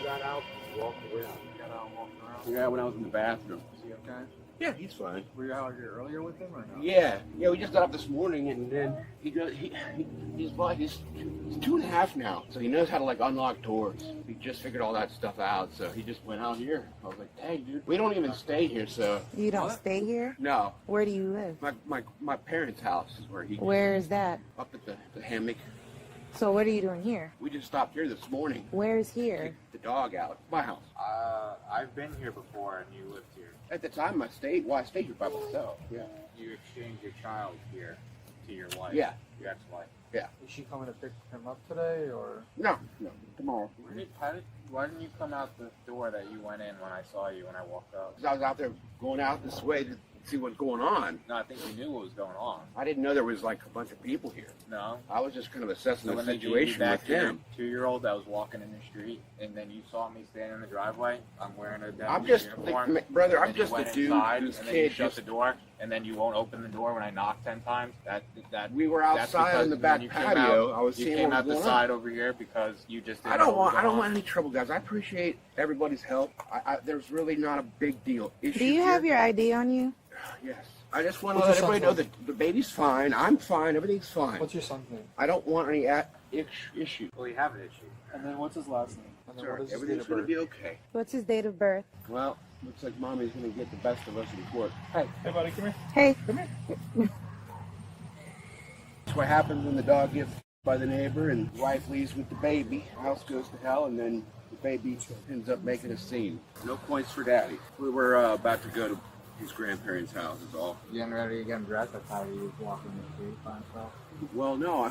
got out and walked around. You got out and walked around? Yeah, when I was in the bathroom. Is he okay? Yeah, he's fine. Were you out here earlier with him or no? Yeah, we just got up this morning, and then he's 2.5 now, so he knows how to like unlock doors. He just figured all that stuff out, so he just went out here. I was like, dang, dude, we don't even stay here, so. You don't stay here? No. Where do you live? My parents' house is where he. Where is that? Up at the hammock. So what are you doing here? We just stopped here this morning. Where is here? Kicked the dog out. My house. I've been here before and you lived here. At the time, I stayed here by myself. Yeah. You exchanged your child here to your wife. Yeah. Your ex-wife. Yeah. Is she coming to pick him up today or? No, tomorrow. Why didn't you come out the door that you went in when I saw you when I walked up? 'Cause I was out there going out this way to see what's going on. No, I think you knew what was going on. I didn't know there was like a bunch of people here. No. I was just kind of assessing the when situation with him. 2-year-old that was walking in the street, and then you saw me standing in the driveway. I'm wearing a I'm just, uniform. brother, I'm and just you a went dude inside, whose and then you kid shut just. the door, and then you won't open the door when I knock 10 times. We were outside on the back patio. I was you seeing came what out was the going side on. over here because you just. Didn't I don't know what was want going on. any trouble, guys. I appreciate everybody's help. There's really not a big deal issue. Do you have your ID on you? Yes. I just want to let everybody know that the baby's fine. I'm fine. Everything's fine. What's your son's name? I don't want any issue. Well, you have an issue. And then what's his last name? And then Sorry, what is his date everything's of going to birth? be okay. What's his date of birth? Well, looks like Mommy's going to get the best of us in court. Hey, buddy, come here. Hey. Come here. That's what happens when the dog gets by the neighbor and the wife leaves with the baby. The house goes to hell, and then the baby ends up making a scene. No points for daddy. We were about to go to his grandparents' house is all. You getting ready to get dressed? That's how he was walking the street by himself. Well, no,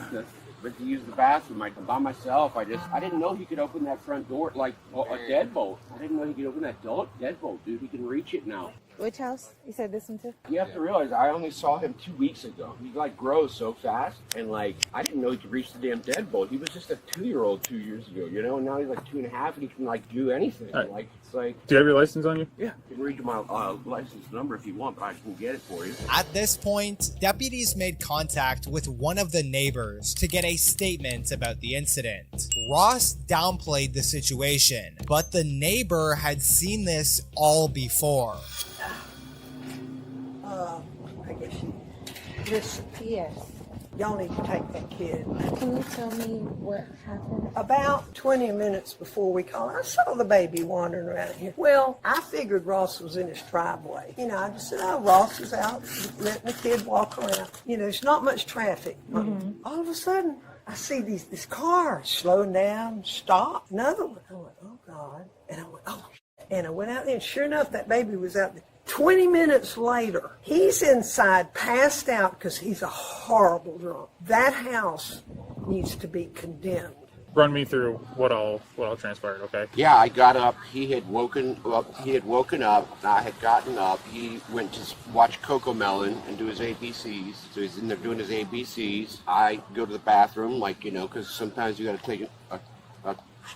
but to use the bathroom, I'm by myself. I didn't know he could open that front door like a deadbolt. I didn't know he could open that deadbolt, dude. He can reach it now. Which house? You said this one too? You have to realize, I only saw him 2 weeks ago. He like grows so fast, and like I didn't know he could reach the damn deadbolt. He was just a 2-year-old 2 years ago, you know. And now he's like 2.5, and he can like do anything. Right. Like it's like. Do you have your license on you? Yeah, I can read you my license number if you want, but I can get it for you. At this point, deputies made contact with one of the neighbors to get a statement about the incident. Ross downplayed the situation, but the neighbor had seen this all before. I guess listen, Yes. y'all need to take that kid. Can you tell me what happened? About 20 minutes before we called, I saw the baby wandering around here. Well, I figured Ross was in his driveway. You know, I just said, oh, Ross is out letting the kid walk around. You know, there's not much traffic. All of a sudden, I see this car slowing down, stop, another one. I went, oh, God. And I went, oh, and I went out there, and sure enough, that baby was out there. 20 minutes later, he's inside, passed out because he's a horrible drunk. That house needs to be condemned. Run me through what all transpired, okay? Yeah, I got up. He had woken up. I had gotten up. He went to watch Coco Melon and do his ABCs. So he's in there doing his ABCs. I go to the bathroom, like, you know, because sometimes you got to take a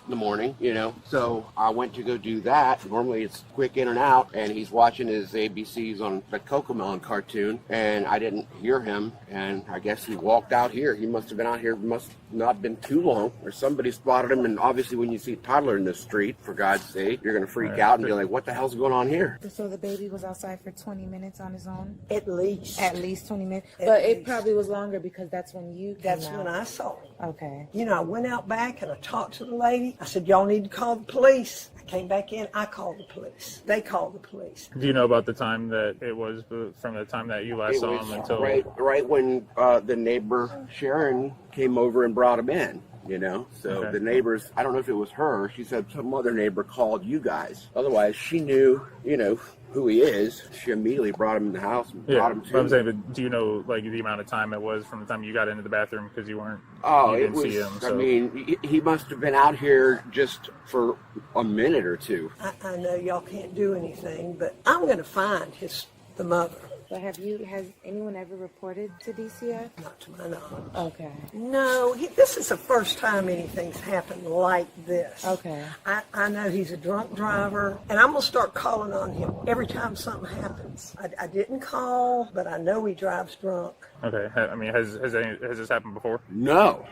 in the morning, you know. So I went to go do that. Normally it's quick in and out, and he's watching his ABCs on the Coco Melon cartoon, and I didn't hear him, and I guess he walked out here. He must have been out here, must not been too long, or somebody spotted him. And obviously when you see a toddler in the street, for God's sake, you're gonna freak out and be like, what the hell's going on here? So the baby was outside for 20 minutes on his own? At least. At least 20 minutes? At But it least. probably was longer because that's when you came That's out. when I saw him. Okay. You know, I went out back and I talked to the lady. I said, y'all need to call the police. I came back in. I called the police. They called the police. Do you know about the time that it was from the time that you last It saw was him until... right when the neighbor Sharon came over and brought him in. You know, so Okay. the neighbors, I don't know if it was her, she said some other neighbor called you guys. Otherwise, she knew, you know, who he is. She immediately brought him in the house and brought him to but I'm saying, but do you know, like, the amount of time it was from the time you got into the bathroom because you didn't see him? So. I mean, he must have been out here just for a minute or two. I know y'all can't do anything, but I'm going to find the mother. But has anyone ever reported to DCF? Not to my knowledge. Okay. No, this is the first time anything's happened like this. Okay. I know he's a drunk driver, and I'm going to start calling on him every time something happens. I didn't call, but I know he drives drunk. Okay. I mean, has this happened before? No.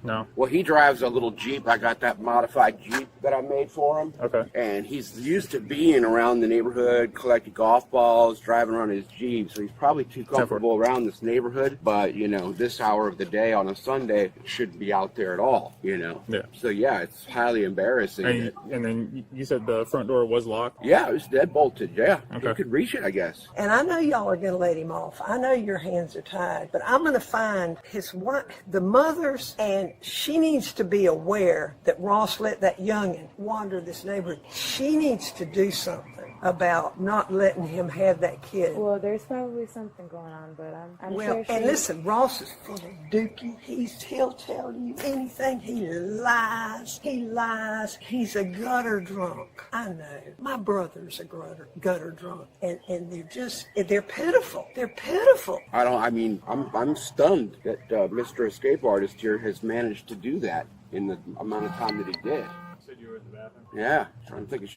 No. Well, he drives a little Jeep. I got that modified Jeep that I made for him. Okay. And he's used to being around the neighborhood, collecting golf balls, driving around his Jeep. So he's probably too comfortable around this neighborhood. But, you know, this hour of the day on a Sunday shouldn't be out there at all, you know. Yeah. So, yeah, it's highly embarrassing. And then you said the front door was locked? Yeah, it was dead bolted, yeah. Okay. He could reach it, I guess. And I know y'all are going to let him off. I know your hands are tied, but I'm going to find his wife, the mother's, and she needs to be aware that Ross let that youngin wander this neighborhood. She needs to do something about not letting him have that kid. Well, there's probably something going on, but I'm sure she... And listen, Ross is full of dookie. He'll tell you anything. He lies. He's a gutter drunk. I know. My brother's a gutter drunk. And they're pitiful. They're pitiful. I'm stunned that Mr. Escape Artist here has managed to do that in the amount of time that he did. You said you were in the bathroom? Yeah, trying to think of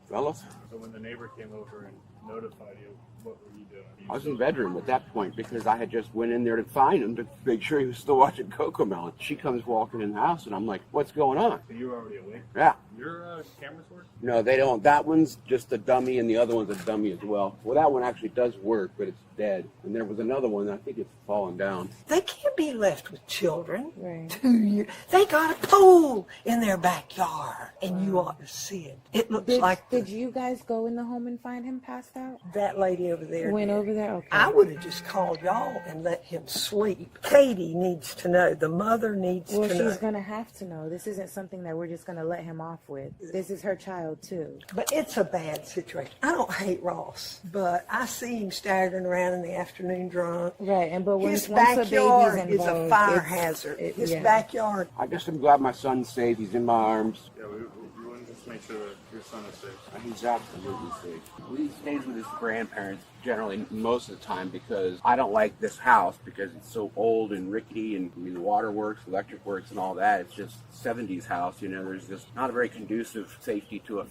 fellas. So when the neighbor came over and notified you, what were you doing? I was in the bedroom at that point because I had just went in there to find him to make sure he was still watching Cocomelon. She comes walking in the house and I'm like, what's going on? So you were already awake? Yeah. Your cameras work? No, they don't. That one's just a dummy and the other one's a dummy as well. Well, that one actually does work, but it's dead. And there was another one, I think it's fallen down. They can't be left with children. Right. 2 years. They got a pool in their backyard, and you ought to see it. It looks like Did you guys go in the home and find him passed out? that lady over there Went did. over there? Okay. I would have just called y'all and let him sleep. Katie needs to know. The mother needs Well, to know. she's going to have to know. This isn't something that we're just going to let him off with. This is her child, too. But it's a bad situation. I don't hate Ross, but I see him staggering around in the afternoon drunk. Right, and but His once a backyard baby's is a involved, fire it's- hazard. His yeah. backyard. I guess I'm glad my son's safe. He's in my arms. Yeah, we want to just make sure that your son is safe. He's absolutely safe. He stays with his grandparents generally most of the time because I don't like this house because it's so old and rickety and the water works, electric works and all that. It's just 70s house, you know, there's just not a very conducive safety to a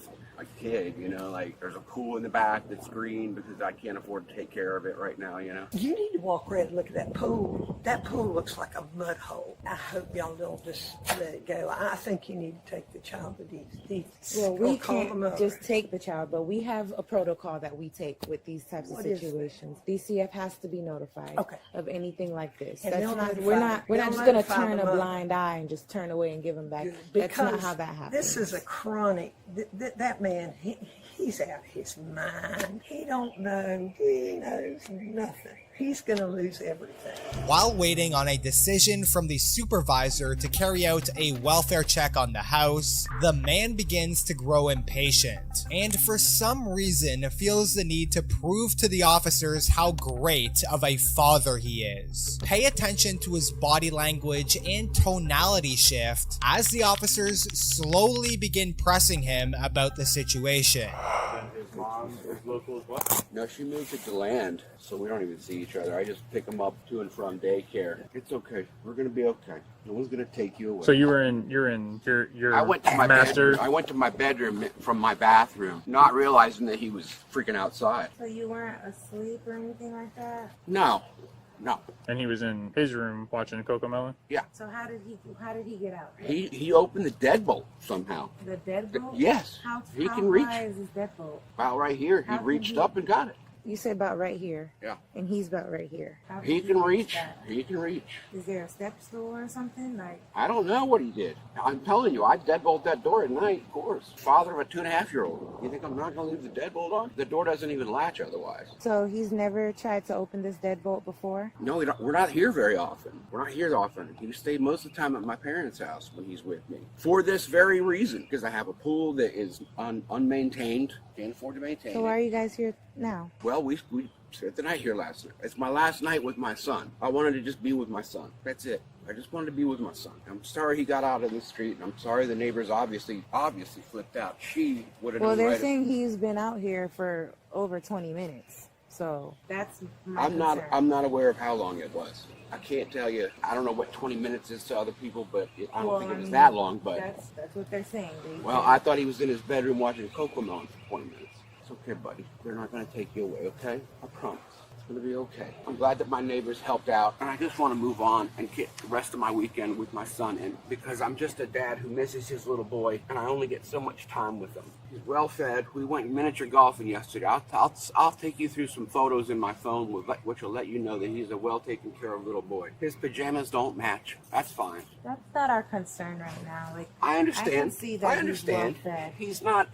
kid, you know, like there's a pool in the back that's green because I can't afford to take care of it right now, you know. You need to walk around and look at that pool. That pool looks like a mud hole. I hope y'all don't just let it go. I think you need to take the child to these. Well, we or call them can't up. just take the child, but we have a protocol that we take with these types of What is it? situations. DCF has to be notified Okay. of anything like this. And That's they'll not. notify We're them. not. We're They'll not just going to notify turn the a mother. blind eye and just turn away and give them back. That's Because not how that happens. this is a chronic. That man, he's out of his mind. He don't know. He knows nothing. He's going to lose everything. While waiting on a decision from the supervisor to carry out a welfare check on the house, the man begins to grow impatient, and for some reason feels the need to prove to the officers how great of a father he is. Pay attention to his body language and tonality shift as the officers slowly begin pressing him about the situation. Then his mom is local as well? No, she moved to DeLand, so we don't even see each other. I just pick him up to and from daycare. It's okay. We're gonna be okay. No one's gonna take you away. So you're in your I went to my master. bedroom. I went to my bedroom from my bathroom, not realizing that he was freaking outside. So you weren't asleep or anything like that? No. And he was in his room watching Cocomelon? So how did he get out? He opened the deadbolt somehow. The deadbolt? Yes. How can reach. high is his deadbolt? About right here. He How can reached he- up and got it. You said about right here. Yeah. And he's about right here. How He did can reach reach. that? He can reach. Is there a step stool or something? Like, I don't know what he did. I'm telling you, I deadbolt that door at night, of course. Father of a 2.5-year-old. You think I'm not going to leave the deadbolt on? The door doesn't even latch otherwise. so he's never tried to open this deadbolt before? No, we're not here very often. We're not here often. He stayed most of the time at my parents' house when he's with me. For this very reason, because I have a pool that is unmaintained. Can't afford to maintain So why are it. you guys here now? Well, we spent the night here last night. It's my last night with my son. I wanted to just be with my son. That's it. I just wanted to be with my son. I'm sorry he got out in the street, and I'm sorry the neighbors obviously flipped out. She would have Well, known they're right. saying he's been out here for over 20 minutes. So that's my concern. I'm not aware of how long it was. I can't tell you. I don't know what 20 minutes is to other people, but I don't think it was that long. But that's what they're saying. well, I thought he was in his bedroom watching Cocomelon for 20 minutes. It's okay, buddy. They're not going to take you away, okay? I promise. going to be okay. I'm glad that my neighbors helped out, and I just want to move on and get the rest of my weekend with my son, and because I'm just a dad who misses his little boy, and I only get so much time with him. He's well fed. We went miniature golfing yesterday. I'll take you through some photos in my phone, which will let you know that he's a well taken care of little boy. His pajamas don't match. That's fine. That's not our concern right now. Like, I understand. I can see that I understand. He's well fed. He's not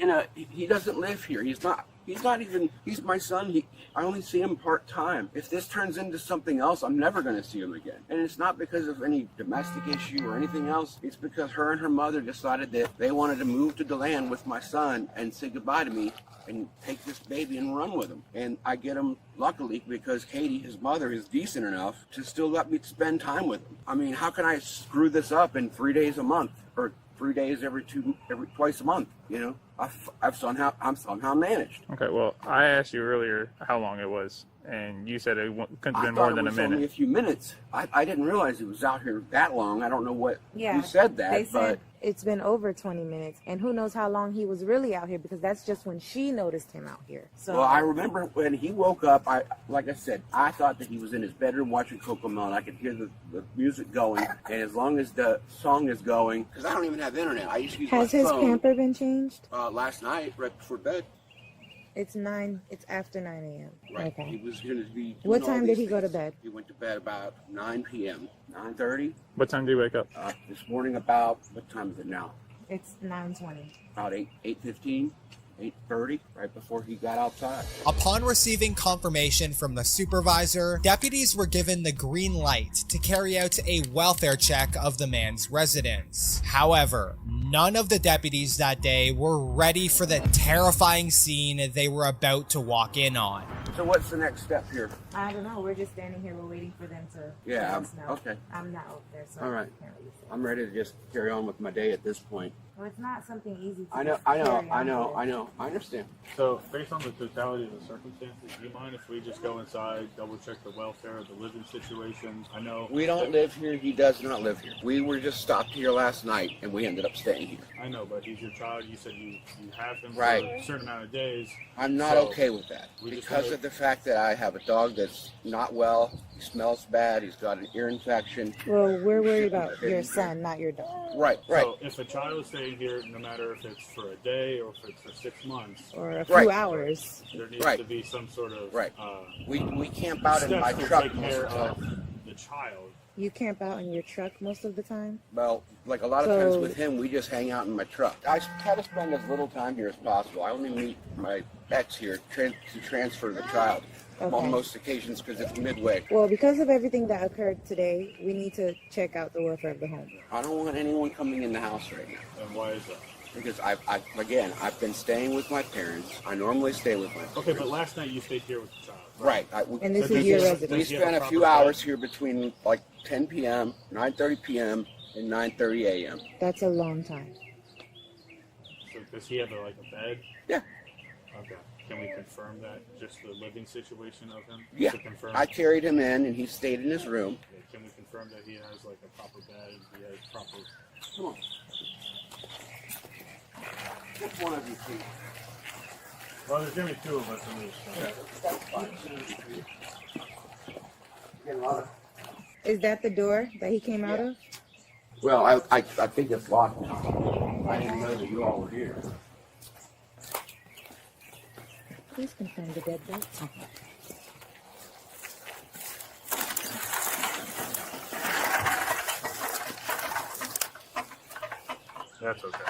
he doesn't live here. He's my son. I only see him part-time. If this turns into something else, I'm never going to see him again. And it's not because of any domestic issue or anything else. It's because her and her mother decided that they wanted to move to DeLand with my son and say goodbye to me and take this baby and run with him. And I get him, luckily, because Katie, his mother, is decent enough to still let me spend time with him. I mean, how can I screw this up in 3 days a month or 3 days twice a month? You know, I'm somehow managed. Okay, well, I asked you earlier how long it was, and you said it couldn't have been I more thought than it a was minute. only a few minutes. I didn't realize it was out here that long. I don't know what Yeah, who said that, they but said it's been over 20 minutes, and who knows how long he was really out here, because that's just when she noticed him out here. So well, I remember when he woke up. Like I said, I thought that he was in his bedroom watching Cocomelon. I could hear the music going, and as long as the song is going, because I don't even have internet. I used to use has my his phone. pamper been changed? Last night, right before bed. It's after 9 a.m. Right. Okay. He was going to be. What doing all time did these he go to things. bed? He went to bed about 9 p.m. 9:30. What time do you wake up? This morning about what time is it now? It's 9:20. About 8:15, 8:30, right before he got outside. Upon receiving confirmation from the supervisor, deputies were given the green light to carry out a welfare check of the man's residence. However, none of the deputies that day were ready for the terrifying scene they were about to walk in on. So what's the next step here? I don't know. We're just standing here. We're waiting for them to Yeah, let us know. okay. I'm not up there, so All right. I can't really say. I'm ready to just carry on with my day at this point. Well, it's not something easy to I know, just I know, carry I on know, with. I know. I understand. So, based on the totality of the circumstances, do you mind if we just go inside, double check the welfare, the living situation? I know We don't live here. He does not live here. We were just stopped here last night, and we ended up staying here. I know, but he's your child. You said you have him Right. for a certain amount of days. I'm not So, okay with that we just because wanna- of the fact that I have a dog that's not well. He smells bad. He's got an ear infection. Well, we're worried about Okay. your son, not your dog, Right, right. So, if a child is staying here, no matter if it's for a day or if it's for 6 months, or a few Right. hours. there needs Right. to be some sort of Right. We camp out in my steps to truck take most care of the of time. the child. You camp out in your truck most of the time? Well, like a lot of times So- with him, we just hang out in my truck. I try to spend as little time here as possible. I only meet my ex here to transfer the child on Okay. most occasions because it's midway. Well, because of everything that occurred today, we need to check out the welfare of the home. I don't want anyone coming in the house right now And why is that? because I've been staying with my parents. I normally stay with my parents. Okay, but last night you stayed here with the child. Right. And this So is does your he- residence. We Does he have spent a a few proper bed? hours here between like 10 p.m., 9:30 p.m., and 9:30 a.m. That's a long time. So does he have a bed? Yeah. Okay. Can we confirm that? Just the living situation of him? Yeah. To confirm. I carried him in, and he stayed in his room. Can we confirm that he has a proper bed? He has proper. Come on. Which one of you two? Well, there's gonna be 2 of us in this. That's fine. Get a lot of- Is that the door that he came out of? Well, I think it's locked now. I didn't know that you all were here. Please confirm the dead bed. That's okay.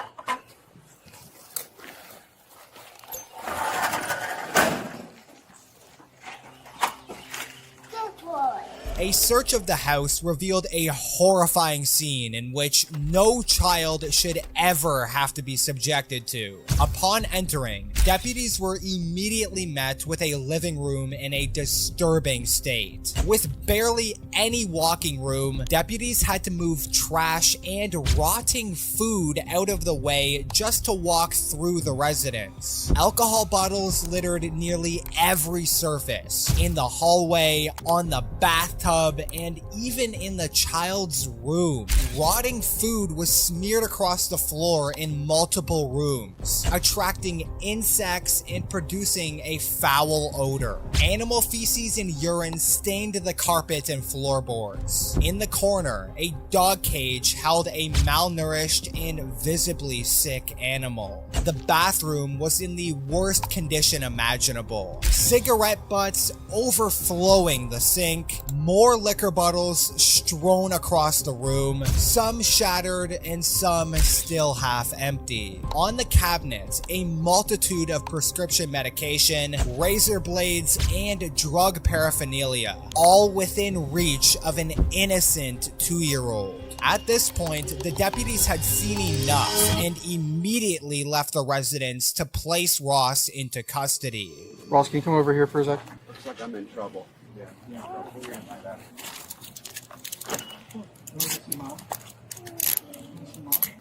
A search of the house revealed a horrifying scene in which no child should ever have to be subjected to. Upon entering, deputies were immediately met with a living room in a disturbing state. With barely any walking room, deputies had to move trash and rotting food out of the way just to walk through the residence. Alcohol bottles littered nearly every surface, in the hallway, on the bathtub tub, and even in the child's room. Rotting food was smeared across the floor in multiple rooms, attracting insects and producing a foul odor. Animal feces and urine stained the carpet and floorboards. In the corner, a dog cage held a malnourished and visibly sick animal. The bathroom was in the worst condition imaginable. Cigarette butts overflowing the sink, more liquor bottles strewn across the room, some shattered and some still half empty. On the cabinet, a multitude of prescription medication, razor blades, and drug paraphernalia, all within reach of an innocent 2-year-old. At this point, the deputies had seen enough and immediately left the residence to place Ross into custody. Ross, can you come over here for a sec? Looks like I'm in trouble.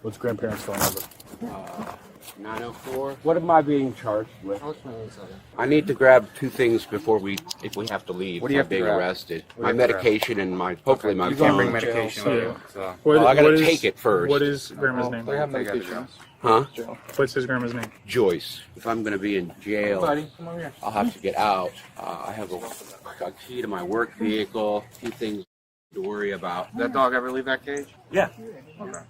What's grandparents phone number? 904. What am I being charged with? I need to grab 2 things before if we have to leave. What do you have to being grab? arrested? What do My you have to grab? medication and hopefully my You phone. can't bring medication with you. So. Well, I gotta take it first. What is grandma's name? They have medication. Huh? What's his grandma's name? Joyce. If I'm going to be in jail, Buddy, come over here. I'll have to get out. I have a key to my work vehicle, a few things to worry about. Did that dog ever leave that cage? Yeah.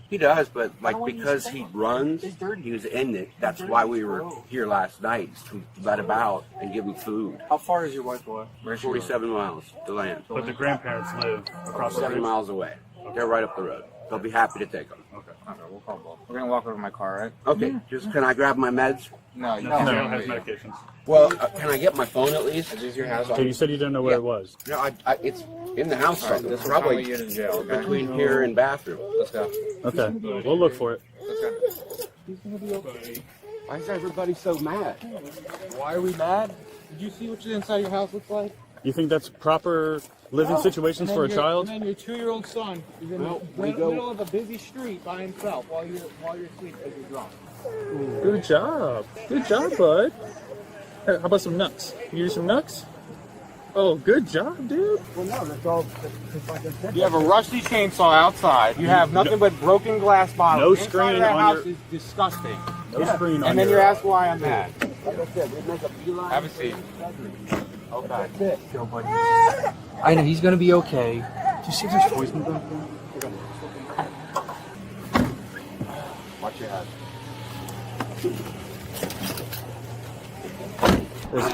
He does, but because he runs, he was in it. That's why we were here last night, to let him out and give him food. How far is your wife away? 47 miles to land. But the grandparents live across the 7 street. miles away. They're right up the road. They'll be happy to take them. Okay, we'll call both. We're gonna walk over to my car, right? Okay, just can I grab my meds? No, you No, can't. they don't have medications. Well, can I get my phone at least? Is this your house? Okay, you said you didn't know where it was. No, it's in the house. All right, this will Probably probably get in jail, okay? between here and bathroom. Let's go. Okay, we'll look for it. Let's go. Why is everybody so mad? Why are we mad? Did you see what the inside of your house looks like? You think that's proper living situations for a child? And then your 2-year-old son is in the middle of a busy street by himself while you're asleep because you're drunk. Good job. Good job, bud. Hey, how about some nuts? You use some nuts? Oh, good job, dude. You have a rusty chainsaw outside. You have nothing but broken glass bottles. No Inside screen of that on house your- is disgusting. No screen on And then your- you're asked why I'm mad. Like I said, we make a beeline. Have a seat. Okay. Go, buddy. I know, he's gonna be okay. Do you see if there's poison back there? Watch your head.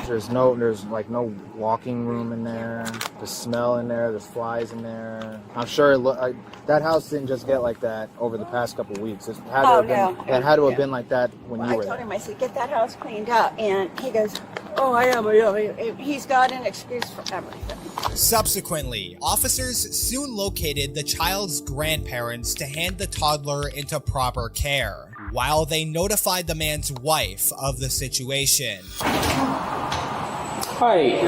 There's like no walking room in there. There's smell in there. There's flies in there. I'm sure that house didn't just get like that over the past couple of weeks. It had to have been like that when you I were told there. him, I said, get that house cleaned up. And he goes, oh, I am. He's got an excuse for everything. Subsequently, officers soon located the child's grandparents to hand the toddler into proper care, while they notified the man's wife of the situation. Hi.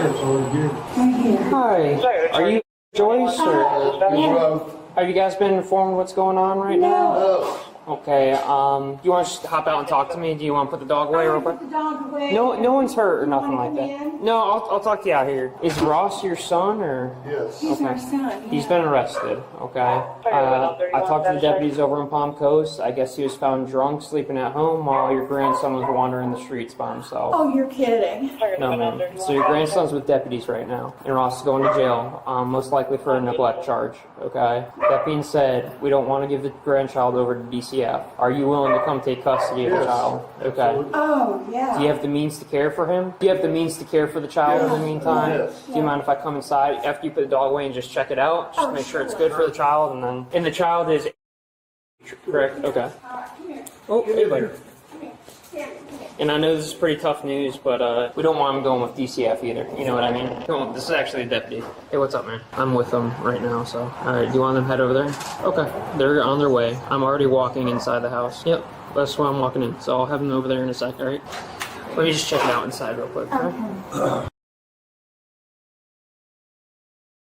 Hi. Are you Joyce or have you guys been informed what's going on right now? Okay. Do you want to just hop out and talk to me? Do you want to put the dog away real quick? Put the dog away. No one's hurt or nothing like that. No, I'll talk to you out here. Is Ross your son or? Yes. He's our son. He's been arrested. Okay. I talked to the deputies over in Palm Coast. I guess he was found drunk, sleeping at home while your grandson was wandering the streets by himself. Oh, you're kidding. No, ma'am. So your grandson's with deputies right now, and Ross is going to jail, most likely for a neglect charge, okay? That being said, we don't want to give the grandchild over to DCF. Are you willing to come take custody of the child? Okay. Oh, yeah. Do you have the means to care for him? Do you have the means to care for the child in the meantime? Yes. Do you mind if I come inside after you put the dog away and just check it out? Just make sure it's good for the child, and the child is correct? Okay. Oh, hey, buddy. And I know this is pretty tough news, but we don't want him going with DCF either. You know what I mean? Come on, this is actually a deputy. Hey, what's up, man? I'm with them right now, so. Alright, do you want them to head over there? Okay, they're on their way. I'm already walking inside the house. Yep, that's why I'm walking in. So I'll have them over there in a sec, alright? Let me just check it out inside real quick, alright?